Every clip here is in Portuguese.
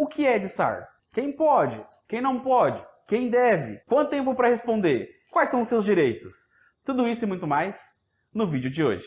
O que é DSAR? Quem pode? Quem não pode? Quem deve? Quanto tempo para responder? Quais são os seus direitos? Tudo isso e muito mais no vídeo de hoje.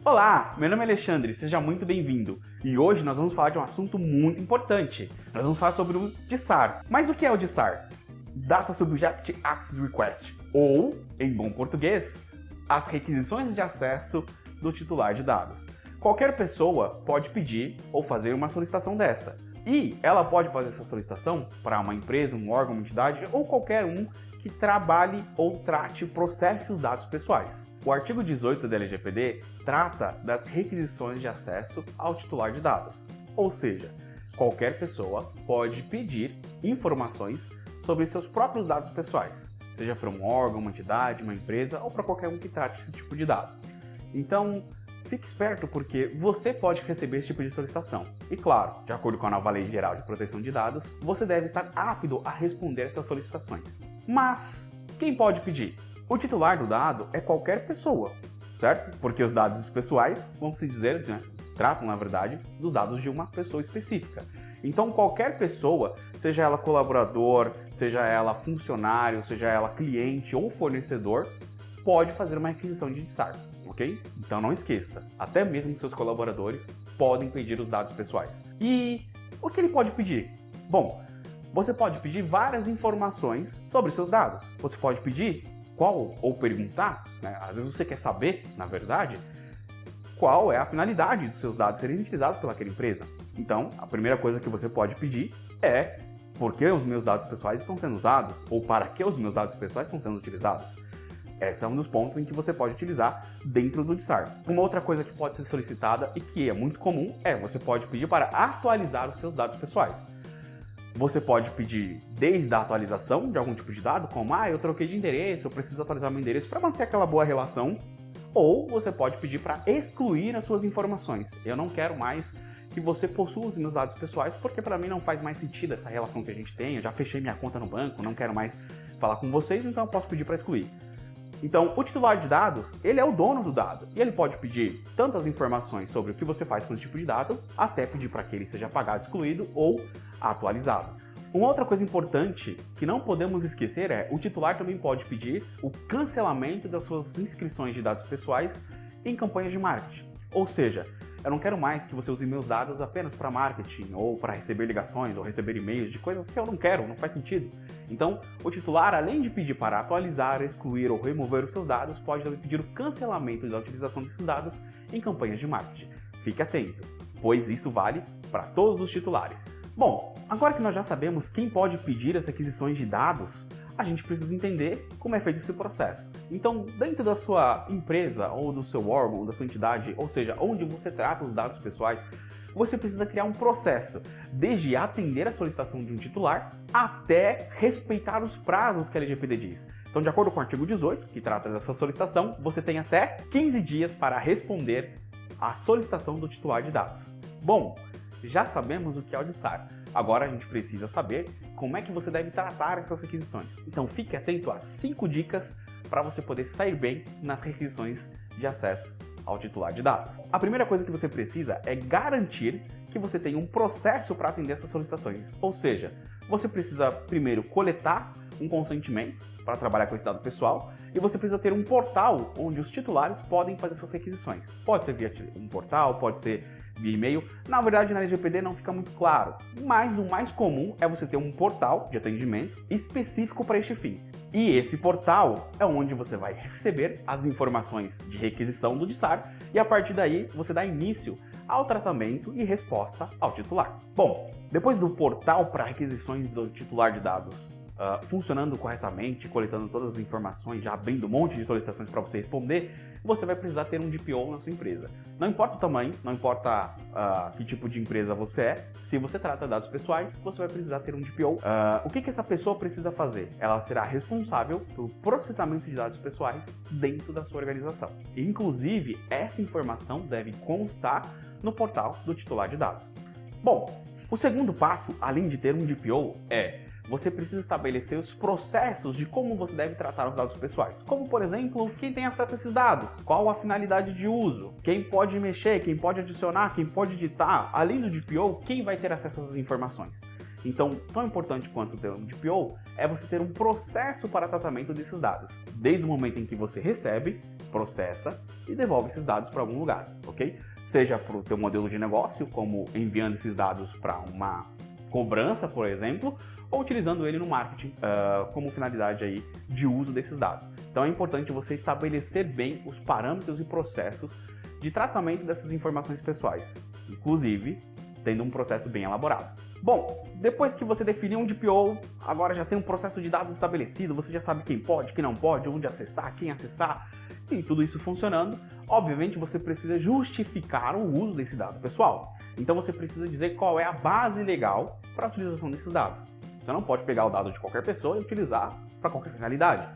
Olá, meu nome é Alexandre, seja muito bem-vindo. E hoje nós vamos falar de um assunto muito importante. Nós vamos falar sobre o DSAR. Mas o que é o DSAR? Data Subject Access Request, ou, em bom português, as requisições de acesso do titular de dados. Qualquer pessoa pode pedir ou fazer uma solicitação dessa. E ela pode fazer essa solicitação para uma empresa, um órgão, uma entidade ou qualquer um que trabalhe ou trate e processe os dados pessoais. O artigo 18 da LGPD trata das requisições de acesso ao titular de dados. Ou seja, qualquer pessoa pode pedir informações sobre seus próprios dados pessoais, seja para um órgão, uma entidade, uma empresa ou para qualquer um que trate esse tipo de dado. Então, fique esperto porque você pode receber esse tipo de solicitação. E claro, de acordo com a nova Lei Geral de Proteção de Dados, você deve estar apto a responder essas solicitações. Mas, quem pode pedir? O titular do dado é qualquer pessoa, certo? Porque os dados pessoais, vamos dizer, tratam, na verdade, dos dados de uma pessoa específica. Então, qualquer pessoa, seja ela colaborador, seja ela funcionário, seja ela cliente ou fornecedor, pode fazer uma requisição de DSAR, ok? Então não esqueça, até mesmo seus colaboradores podem pedir os dados pessoais. E o que ele pode pedir? Bom, você pode pedir várias informações sobre seus dados. Você pode pedir ou perguntar, às vezes você quer saber, na verdade, qual é a finalidade dos seus dados serem utilizados pelaquela empresa. Então, a primeira coisa que você pode pedir é por que os meus dados pessoais estão sendo usados ou para que os meus dados pessoais estão sendo utilizados. Esse é um dos pontos em que você pode utilizar dentro do DSAR. Uma outra coisa que pode ser solicitada e que é muito comum você pode pedir para atualizar os seus dados pessoais. Você pode pedir desde a atualização de algum tipo de dado, como eu troquei de endereço, eu preciso atualizar meu endereço para manter aquela boa relação, ou você pode pedir para excluir as suas informações. Eu não quero mais que você possua os meus dados pessoais, porque para mim não faz mais sentido essa relação que a gente tem, eu já fechei minha conta no banco, não quero mais falar com vocês, então eu posso pedir para excluir. Então, o titular de dados, ele é o dono do dado, e ele pode pedir tantas informações sobre o que você faz com esse tipo de dado, até pedir para que ele seja apagado, excluído ou atualizado. Uma outra coisa importante que não podemos esquecer é o titular também pode pedir o cancelamento das suas inscrições de dados pessoais em campanhas de marketing. Ou seja, eu não quero mais que você use meus dados apenas para marketing ou para receber ligações ou receber e-mails de coisas que eu não quero, não faz sentido. Então, o titular, além de pedir para atualizar, excluir ou remover os seus dados, pode também pedir o cancelamento da utilização desses dados em campanhas de marketing. Fique atento, pois isso vale para todos os titulares. Bom, agora que nós já sabemos quem pode pedir as requisições de dados, a gente precisa entender como é feito esse processo. Então, dentro da sua empresa, ou do seu órgão, da sua entidade, ou seja, onde você trata os dados pessoais, você precisa criar um processo, desde atender a solicitação de um titular, até respeitar os prazos que a LGPD diz. Então, de acordo com o artigo 18, que trata dessa solicitação, você tem até 15 dias para responder à solicitação do titular de dados. Bom, já sabemos o que é o DSAR. Agora a gente precisa saber como é que você deve tratar essas requisições. Então fique atento a 5 dicas para você poder sair bem nas requisições de acesso ao titular de dados. A primeira coisa que você precisa é garantir que você tem um processo para atender essas solicitações. Ou seja, você precisa primeiro coletar um consentimento para trabalhar com esse dado pessoal e você precisa ter um portal onde os titulares podem fazer essas requisições. Pode ser via um portal, pode ser via e-mail. Na verdade, na LGPD não fica muito claro, mas o mais comum é você ter um portal de atendimento específico para este fim. E esse portal é onde você vai receber as informações de requisição do DSAR e a partir daí você dá início ao tratamento e resposta ao titular. Bom, depois do portal para requisições do titular de dados funcionando corretamente, coletando todas as informações, já abrindo um monte de solicitações para você responder, você vai precisar ter um DPO na sua empresa. Não importa o tamanho, não importa que tipo de empresa você é, se você trata dados pessoais, você vai precisar ter um DPO. O que essa pessoa precisa fazer? Ela será responsável pelo processamento de dados pessoais dentro da sua organização. Inclusive, essa informação deve constar no portal do titular de dados. Bom, o segundo passo, além de ter um DPO, é você precisa estabelecer os processos de como você deve tratar os dados pessoais. Como, por exemplo, quem tem acesso a esses dados, qual a finalidade de uso, quem pode mexer, quem pode adicionar, quem pode editar, além do DPO, quem vai ter acesso a essas informações. Então, tão importante quanto ter um DPO é você ter um processo para tratamento desses dados, desde o momento em que você recebe, processa e devolve esses dados para algum lugar, ok? Seja para o teu modelo de negócio, como enviando esses dados para uma cobrança, por exemplo, ou utilizando ele no marketing como finalidade aí de uso desses dados. Então é importante você estabelecer bem os parâmetros e processos de tratamento dessas informações pessoais, inclusive tendo um processo bem elaborado. Bom, depois que você definiu um DPO, agora já tem um processo de dados estabelecido, você já sabe quem pode, quem não pode, onde acessar, quem acessar, e tudo isso funcionando, obviamente você precisa justificar o uso desse dado pessoal. Então você precisa dizer qual é a base legal para a utilização desses dados. Você não pode pegar o dado de qualquer pessoa e utilizar para qualquer finalidade.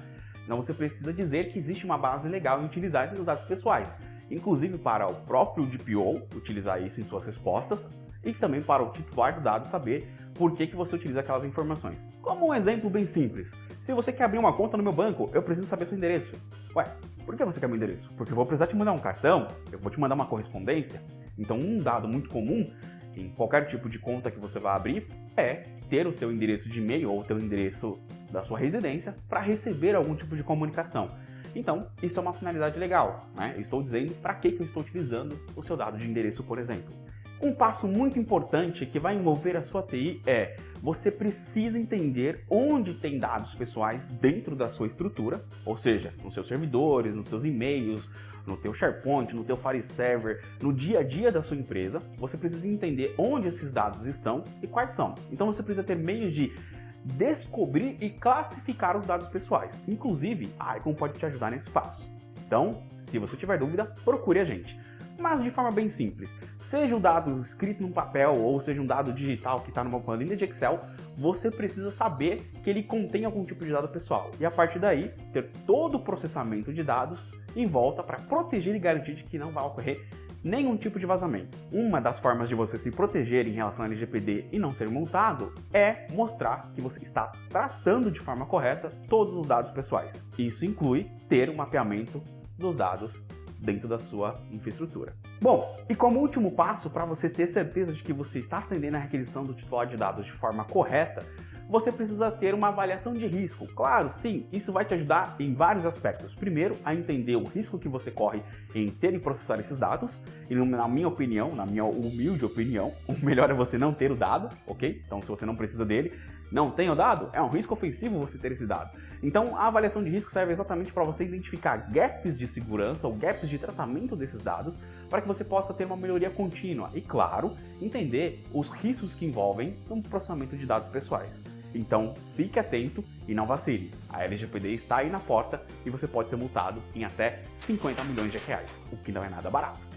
Então você precisa dizer que existe uma base legal em utilizar esses dados pessoais, inclusive para o próprio DPO utilizar isso em suas respostas e também para o titular do dado saber por que você utiliza aquelas informações. Como um exemplo bem simples, se você quer abrir uma conta no meu banco, eu preciso saber seu endereço. Ué, por que você quer meu endereço? Porque eu vou precisar te mandar um cartão, eu vou te mandar uma correspondência. Então um dado muito comum em qualquer tipo de conta que você vai abrir é ter o seu endereço de e-mail ou o seu endereço da sua residência para receber algum tipo de comunicação. Então, isso é uma finalidade legal, né? Eu estou dizendo para que eu estou utilizando o seu dado de endereço, por exemplo. Um passo muito importante que vai envolver a sua TI é você precisa entender onde tem dados pessoais dentro da sua estrutura, ou seja, nos seus servidores, nos seus e-mails, no teu SharePoint, no teu File Server, no dia a dia da sua empresa. Você precisa entender onde esses dados estão e quais são. Então você precisa ter meios de descobrir e classificar os dados pessoais. Inclusive, a Icon pode te ajudar nesse passo. Então, se você tiver dúvida, procure a gente. Mas de forma bem simples, seja o dado escrito num papel ou seja um dado digital que está numa planilha de Excel, você precisa saber que ele contém algum tipo de dado pessoal. E a partir daí, ter todo o processamento de dados em volta para proteger e garantir de que não vai ocorrer nenhum tipo de vazamento. Uma das formas de você se proteger em relação ao LGPD e não ser multado é mostrar que você está tratando de forma correta todos os dados pessoais. Isso inclui ter um mapeamento dos dados dentro da sua infraestrutura. Bom, e como último passo para você ter certeza de que você está atendendo a requisição do titular de dados de forma correta, você precisa ter uma avaliação de risco. Claro, sim, isso vai te ajudar em vários aspectos. Primeiro, a entender o risco que você corre em ter e processar esses dados. E na minha opinião, na minha humilde opinião, o melhor é você não ter o dado, ok? Então, se você não precisa dele, não tem o dado, é um risco ofensivo você ter esse dado. Então, a avaliação de risco serve exatamente para você identificar gaps de segurança ou gaps de tratamento desses dados para que você possa ter uma melhoria contínua e, claro, entender os riscos que envolvem no processamento de dados pessoais. Então, fique atento e não vacile. A LGPD está aí na porta e você pode ser multado em até 50 milhões de reais, o que não é nada barato.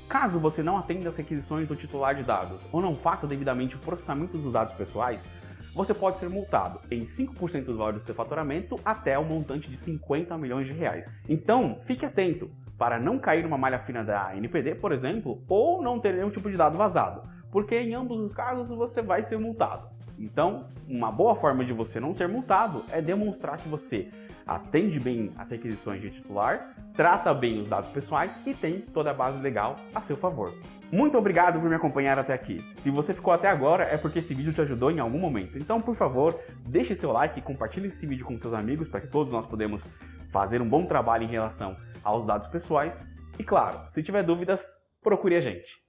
Caso você não atenda às requisições do titular de dados ou não faça devidamente o processamento dos dados pessoais, você pode ser multado em 5% do valor do seu faturamento até o montante de 50 milhões de reais. Então, fique atento para não cair numa malha fina da NPD, por exemplo, ou não ter nenhum tipo de dado vazado, porque em ambos os casos você vai ser multado. Então, uma boa forma de você não ser multado é demonstrar que você atende bem as requisições de titular, trata bem os dados pessoais e tem toda a base legal a seu favor. Muito obrigado por me acompanhar até aqui. Se você ficou até agora é porque esse vídeo te ajudou em algum momento. Então, por favor, deixe seu like e compartilhe esse vídeo com seus amigos para que todos nós podemos fazer um bom trabalho em relação aos dados pessoais. E claro, se tiver dúvidas, procure a gente.